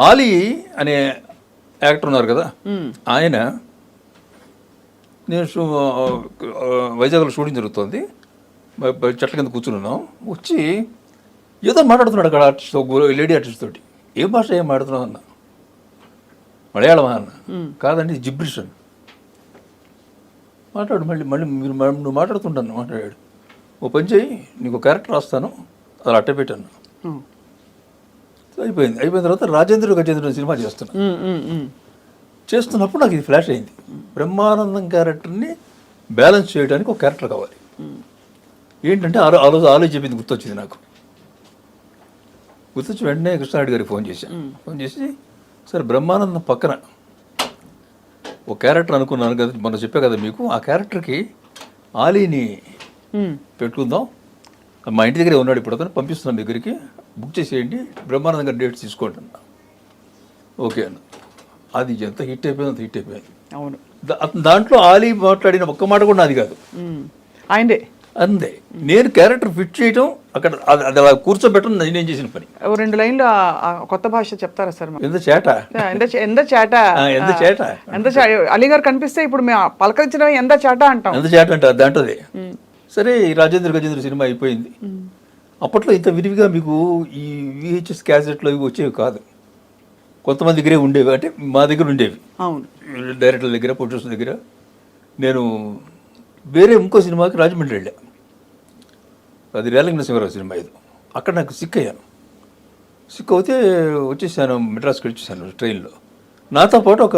ఆలీ అనే యాక్టర్ ఉన్నారు కదా, ఆయన నేను వైజాగ్లో షూటింగ్ జరుగుతుంది, చెట్ల కింద కూర్చున్నాం, వచ్చి ఏదో మాట్లాడుతున్నాడు అక్కడ ఆర్టిస్ట్, లేడీ ఆర్టిస్ట్ తోటి. ఏ భాష ఏం మాట్లాడుతున్నావు అన్న. మలయాళమా అన్న. కాదండి జిబ్రిష్ అని. మాట్లాడు, మళ్ళీ మళ్ళీ మీరు నువ్వు మాట్లాడుతుంటాను మాట్లాడాడు. ఓ పని చేయి, నీకు క్యారెక్టర్ రాస్తాను, అలా అట్ట పెట్టాను. అయిపోయిన తర్వాత రాజేంద్ర గజేంద్ర సినిమా చేస్తున్నప్పుడు నాకు ఇది ఫ్లాష్ అయింది. బ్రహ్మానందం క్యారెక్టర్ని బ్యాలెన్స్ చేయడానికి ఒక క్యారెక్టర్ కావాలి. ఏంటంటే ఆ రోజు ఆలోచన చెప్పింది గుర్తొచ్చింది నాకు. గుర్తొచ్చి వెంటనే కృష్ణారెడ్డి గారికి ఫోన్ చేసి సరే బ్రహ్మానందం పక్కన ఒక క్యారెక్టర్ అనుకున్నాను కదా, మనం చెప్పే కదా మీకు, ఆ క్యారెక్టర్కి ఆలీని పెట్టుకుందాం, మా ఇంటి దగ్గరే ఉన్నాడు, ఇప్పుడు అతను పంపిస్తున్నాం దగ్గరికి, బుక్ చేసేయండి, బ్రహ్మానందం గారి డేట్స్ తీసుకోండి అన్న. ఓకే అన్న. అది ఎంత హిట్ అయిపోయింది, అంత హిట్ అయిపోయింది. అవును. దాంట్లో ఆలీ మాట్లాడిన ఒక్క మాట కూడా నాది కాదు, ఆయనదే. అంతే. నేను క్యారెక్టర్ ఫిట్ చేయడం, అక్కడ అది అలా కూర్చోబెట్టడం నేను చేసిన పని. 2 లైన్లు కొత్త భాష చెప్తారా సార్? ఎంత చేట అలీ గారు కనిపిస్తే ఇప్పుడు మేము పలకరించడం ఎంత చేట అంటాం. ఎంత చేట అంటారు దాంట్లోదే. సరే రాజేంద్ర గజేంద్ర సినిమా అయిపోయింది. అప్పట్లో ఇంత విరివిగా మీకు ఈ VHS క్యాసెట్లు ఇవి వచ్చేవి కాదు, కొంతమంది దగ్గరే ఉండేవి, అంటే మా దగ్గర ఉండేవి. అవును. డైరెక్టర్ల దగ్గర, ప్రొడ్యూసర్ దగ్గర. నేను వేరే ఇంకో సినిమాకి రాజమండ్రి వెళ్ళా, అది రేలంగి నరసింహారావు సినిమా. ఇది అక్కడ నాకు సిక్ అయ్యాను. సిక్ అవుతే వచ్చేసాను, మెడ్రాస్కి వచ్చేసాను ట్రైన్లో. నాతో పాటు ఒక